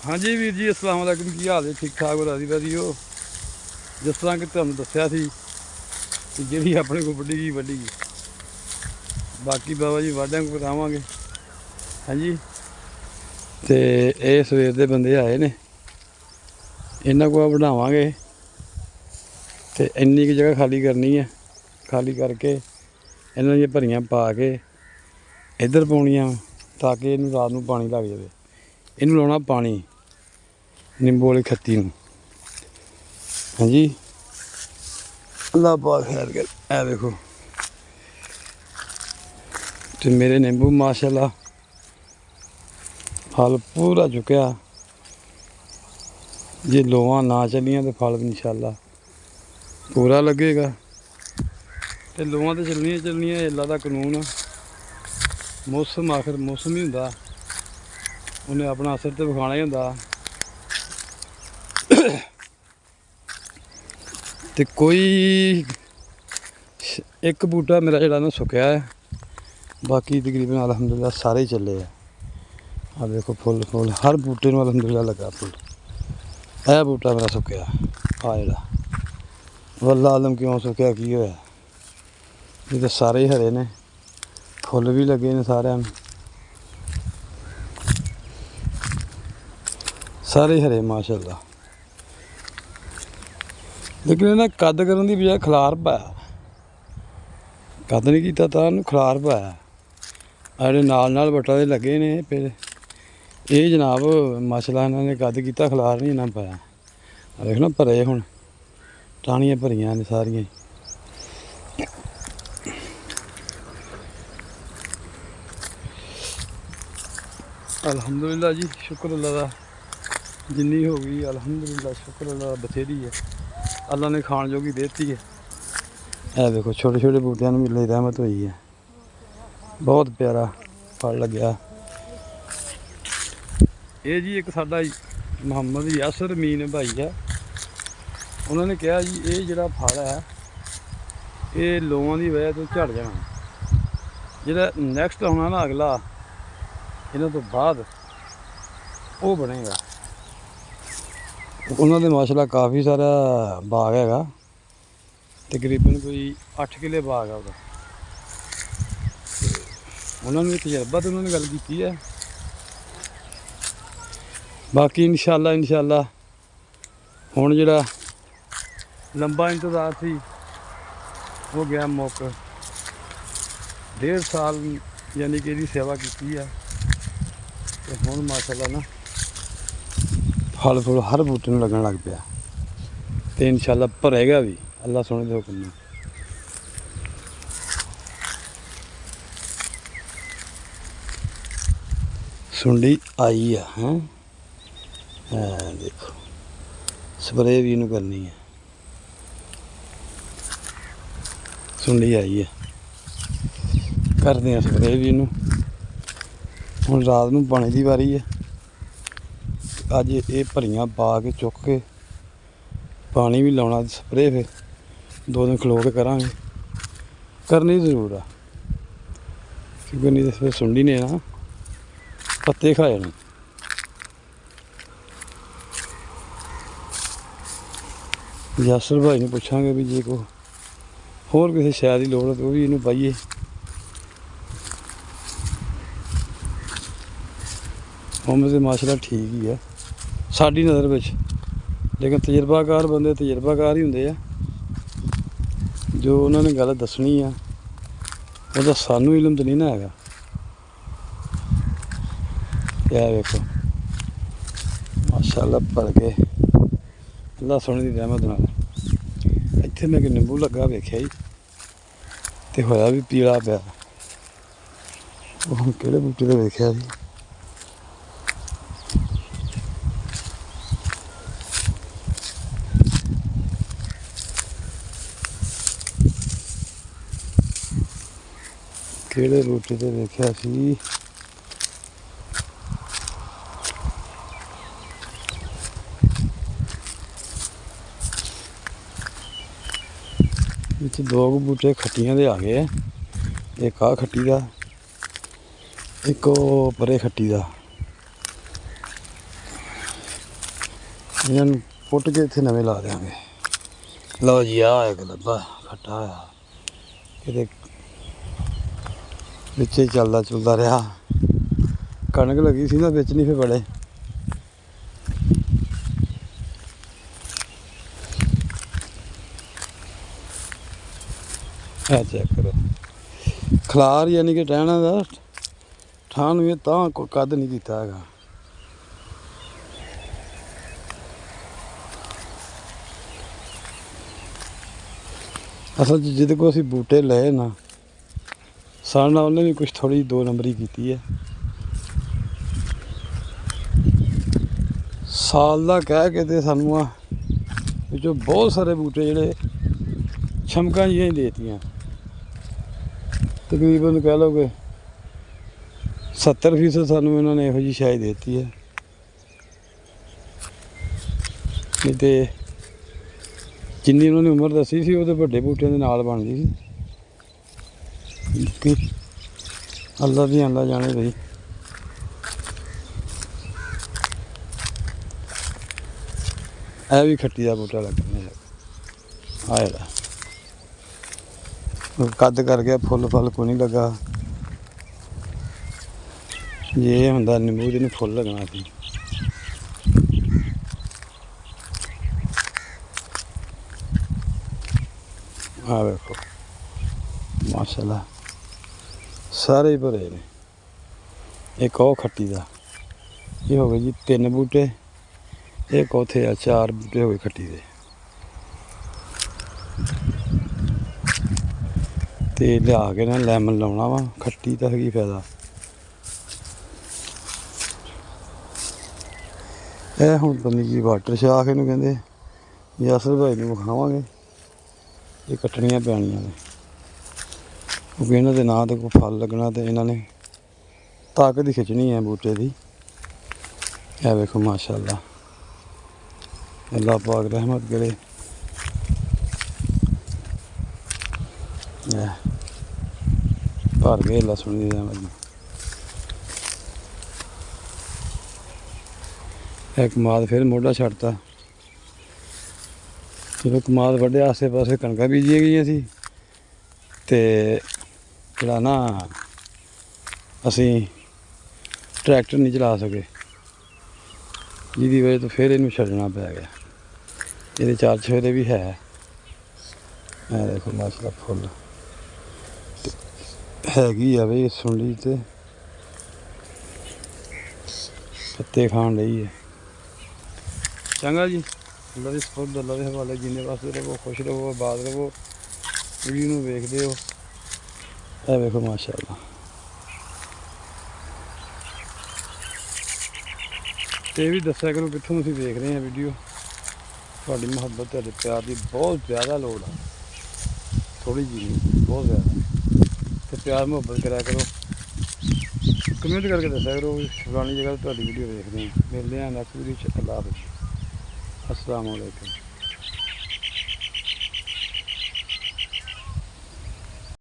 हाँ जी वीर जी अस्सलाम वालेकुम की हाल है ठीक ठाक हो राजी राजी हो जिस तरह कि तुहानू दस्सिया सी कि जिहड़ी अपने को वड्डी गई बाकी बाबा जी वाढियां को बतावांगे। हाँ जी तो ये सवेर दे बंदे आए ने इन्हां को बढ़ावांगे तो इन्नी की जगह खाली करनी है। खाली करके इन्हां दी भरियां पा के इधर पाउणियां ताकि इनू रात नूं पानी लग जाए। इनू लाउणा पानी नींबू वाली खत्ती नूं। हाँ जी अल्लाह पाक खैर कर। ए देखो तो मेरे नींबू माशाल्लाह फल पूरा चुकया। जे लोवां ना चलियां तो फल इंशाअल्लाह पूरा लगेगा। तो लोवां तो चलनियां अल्लाह दा कानून आ। मौसम आखिर मौसम ही हुंदा उन्हें अपना असर तो विखाना ही हुंदा। तो कोई एक बूटा मेरा जिहड़ा ना सुक्या है बाकी तकरीबन अलहमदुलिल्लाह सारे ही चले हैं। आ देखो फुल फुल हर बूटे में अलहमदुलिल्लाह लगा फुल। यह बूटा मेरा सुक्या आ जिहड़ा वल्ला आलम क्यों सुक्या की होया। ये तो सारे ही हरे ने फुल भी लगे ने सारे ही हरे माशाअल्लाह। लेकिन इन्हें कद करने की बजाय खलार पाया। कद नहीं किया तो खलार पाया। अरे नाल बटा दे लगे ने फिर ये जनाब माशाअल्लाह इन्होंने कद किया खलार नहीं इन्ना पाया। देखना भरे हुण टाहनियां भरियां ने सारियां। अल्हम्दुलिल्लाह जी शुक्र अल्लाह दा जिन्नी हो गई अल्हम्दुलिल्लाह शुक्र अल्लाह बथेरी है। अल्लाह ने खाण जोगी देती है। यह देखो छोटे छोटे बूटियां नूं मिलने दी रहमत हुई है। बहुत प्यारा फल लग्या। ये जी एक साडा मोहम्मद यासर मीन भाई है उन्होंने कहा जी ये जिहड़ा फल है ये लोवां की वजह तो झड़ जाना। जिहड़ा नैक्सट आना ना अगला इन्हां तो बाद वो बनेगा। उन्होंने माशाअल्लाह काफ़ी सारा बाग है तकरीबन कोई 8 किले बाग है वह। उन्होंने तजर्बा तो उन्होंने गल की है। बाकी इंशाअल्लाह हुण जिहड़ा लंबा इंतजार सी वो गया मुक। 1.5 साल यानी कि सेवा की है तो हुण माशाअल्लाह ना फल फुल हर बूटे में लगन लग पिया। तो इंशाअल्लाह भरेगा भी अल्लाह सोने दे हुक्म नाल। सुंडी आई है देखो स्प्रे भी इनू करनी है। सुंडी आई है करते हैं स्प्रे भी इनू। हुण रात नूं पानी की वारी है। अज ये भरियां पा के चुक के पानी भी लाउणा स्प्रे फिर 2 दिन खलो के करांगे। करनी जरूर आ क्योंकि नहीं तो फिर सुंडी ने ना पत्ते खा जाने। यासर भाई ने पूछांगे भी जे को होर किसी शय की लोड़ है तो वो भी इनू पाइए। उम्र तो माशाअल्लाह ठीक ही है साडी नज़र विच। लेकिन तजर्बाकार बंदे तजर्बाकार ही होंदे आ। जो उन्होंने गल दसनी है वह सानू इलम तो नहीं ना है। क्या वेखो माशाअल्लाह भर के अल्लाह सोने की रहमत नाल। इत्थे मैं कि नींबू लगा वेख्या ही तो होया भी पीला पिया। हुण किहड़े बूटे ते वेख्या सी किहड़े बूटे ते वेख्या सी। इत्थे 2 बूटे खट्टियां दे आ गए। एक आ खट्टी दा एक परे खट्टी दा। ਇਹਨਾਂ ਨੂੰ ਪੁੱਟ ਕੇ ਇੱਥੇ ਨਵੇਂ ਲਾ ਦਿਆਂਗੇ। ਲਓ ਜੀ, ਆ ਇੱਕ ਲੱਭਾ ਖੱਟਾ ਹੋਇਆ ਕਿਤੇ ਵਿੱਚੇ ਚੱਲਦਾ ਚੁਲਦਾ ਰਿਹਾ। ਕਣਕ ਲੱਗੀ ਸੀ ਨਾ ਵਿੱਚ, ਨਹੀਂ ਫਿਰ ਬੜੇ। ਆ ਚੈੱਕ ਕਰੋ, ਖਲਾਰ ਯਾਨੀ ਕਿ ਟਹਿਣਾ ਦਾ ਠਾਣ ਵੀ ਤਾਂ ਕੋਈ ਕੱਦ ਨਹੀਂ ਕੀਤਾ ਹੈਗਾ। ਅਸਲ 'ਚ ਜਿਹਦੇ ਕੋਲ ਅਸੀਂ ਬੂਟੇ ਲਏ ਨਾ, ਸਾਡੇ ਨਾਲ ਉਹਨੇ ਵੀ ਕੁਛ ਥੋੜ੍ਹੀ 2 ਨੰਬਰੀ ਕੀਤੀ ਹੈ। ਸਾਲ ਦਾ ਕਹਿ ਕੇ ਤੇ ਸਾਨੂੰ ਆ ਵਿੱਚੋਂ ਬਹੁਤ ਸਾਰੇ ਬੂਟੇ ਜਿਹੜੇ ਛਮਕਾਂ ਜਿਹੀਆਂ ਹੀ ਦੇਤੀਆਂ। ਤਕਰੀਬਨ ਕਹਿ ਲਓ ਕਿ 70% ਸਾਨੂੰ ਇਹਨਾਂ ਨੇ ਇਹੋ ਜਿਹੀ ਸ਼ਾਇ ਦੇਤੀ ਹੈ। ਨਹੀਂ ਤੇ ਜਿੰਨੀ ਉਹਨਾਂ ਨੇ ਉਮਰ ਦੱਸੀ ਸੀ ਉਹਦੇ ਵੱਡੇ ਬੂਟਿਆਂ ਦੇ ਨਾਲ ਬਣਦੀ ਸੀ। ਅੱਲਾ ਦੀ ਅੱਲਾ ਜਾਣੇ ਬਈ। ਇਹ ਵੀ ਖੱਟੀ ਦਾ ਬੂਟਾ ਲੱਗਣਾ ਆ ਜਿਹੜਾ ਕੱਦ ਕਰ ਗਿਆ, ਫੁੱਲ ਫਲ ਕੋਈ ਨਹੀਂ ਲੱਗਾ। ਜੇ ਇਹ ਹੁੰਦਾ ਨਿੰਬੂ ਦੇ ਨੂੰ ਫੁੱਲ ਲੱਗਣਾ ਸੀ। ਆ ਵੇਖੋ ਮਾਸ਼ਾਅੱਲਾ ਸਾਰੇ ਭਰੇ ਨੇ। ਇੱਕ ਉਹ ਖੱਟੀ ਦਾ, ਇਹ ਹੋ ਗਏ ਜੀ 3 ਬੂਟੇ। ਇੱਕ ਉੱਥੇ ਆ 4 ਬੂਟੇ ਹੋ ਗਏ ਖੱਟੀ ਦੇ। ਤੇ ਲਿਆ ਕੇ ਨਾ ਲੈਮਨ ਲਾਉਣਾ ਵਾ, ਖੱਟੀ ਦਾ ਕੀ ਫਾਇਦਾ। ਇਹ ਹੁਣ ਪਤਾ ਕੀ ਵਾਟਰ ਸ਼ਾਖ ਇਹਨੂੰ ਕਹਿੰਦੇ। ਯਾਸਰ ਭਾਈ ਨੂੰ ਵਿਖਾਵਾਂਗੇ, ਇਹ ਕੱਟਣੀਆਂ ਪੈਣੀਆਂ ਨੇ ਕਿਉਂਕਿ ਇਹਨਾਂ ਦੇ ਨਾਂ 'ਤੇ ਕੋਈ ਫਲ ਲੱਗਣਾ ਤੇ ਇਹਨਾਂ ਨੇ ਤਾਕਤ ਹੀ ਖਿੱਚਣੀ ਹੈ ਬੂਟੇ ਦੀ। ਇਹ ਵੇਖੋ ਮਾਸ਼ਾਅੱਲਾ, ਅੱਲਾ ਪਾਕ ਰਹਿਮਤ ਕਰੇ। ਭਰ ਗਏ ਲਸਣ ਦੀ ਰਹਿਮਤ। ਇਹ ਕਮਾਦ ਫਿਰ ਮੋਢਾ ਛੱਡਤਾ। ਜਦੋਂ ਕਮਾਦ ਵੱਢਿਆ ਆਸੇ ਪਾਸੇ ਕਣਕਾਂ ਬੀਜੀਆਂ ਗਈਆਂ ਸੀ ਤੇ ਜਿਹੜਾ ਨਾ ਅਸੀਂ ਟਰੈਕਟਰ ਨਹੀਂ ਚਲਾ ਸਕੇ, ਜਿਹਦੀ ਵਜ੍ਹਾ ਤੋਂ ਫਿਰ ਇਹਨੂੰ ਛੱਡਣਾ ਪੈ ਗਿਆ। ਇਹਦੇ 4 ਚੁਫੇਰੇ ਵੀ ਹੈ। ਇਹ ਦੇਖੋ ਮਾਸ਼ਾਅੱਲਾ ਫੁੱਲ ਹੈਗੀ ਆ ਬਈ ਸੁੰਡੀ ਤੇ ਪੱਤੇ ਖਾਣ ਲਈ ਹੈ। ਚੰਗਾ ਜੀ, ਅੱਲਾ ਦੀ ਸਪੁਰਦ, ਅੱਲਾ ਦੇ ਹਵਾਲੇ। ਜਿੰਨੇ ਵਾਸਤੇ ਰਹੋ, ਖੁਸ਼ ਰਹੋ, ਆਬਾਦ ਰਹੋ। ਵੀਡੀਓ ਨੂੰ ਵੇਖਦੇ ਹੋ। ਇਹ ਵੇਖੋ ਮਾਸ਼ਾਅੱਲਾ। ਤੇ ਇਹ ਵੀ ਦੱਸਿਆ ਕਰੋ ਕਿੱਥੋਂ ਤੁਸੀਂ ਦੇਖ ਰਹੇ ਆ ਵੀਡੀਓ। ਤੁਹਾਡੀ ਮੁਹੱਬਤ, ਤੁਹਾਡੇ ਪਿਆਰ ਦੀ ਬਹੁਤ ਜ਼ਿਆਦਾ ਲੋੜ ਆ, ਥੋੜ੍ਹੀ ਜਿਹੀ ਨਹੀਂ, ਬਹੁਤ ਜ਼ਿਆਦਾ। ਤੇ ਪਿਆਰ ਮੁਹੱਬਤ ਕਰਿਆ ਕਰੋ, ਕਮੈਂਟ ਕਰਕੇ ਦੱਸਿਆ ਕਰੋ ਫਲਾਣੀ ਜਗ੍ਹਾ ਤੁਹਾਡੀ ਵੀਡੀਓ ਵੇਖਦੇ ਹਾਂ। ਮਿਲਦੇ ਹਾਂ ਨੈਕਸਟ ਵੀਡੀਓ 'ਚ। ਅੱਲਾ ਹਾਫਿਜ਼। अस्सलाम वालेकुम।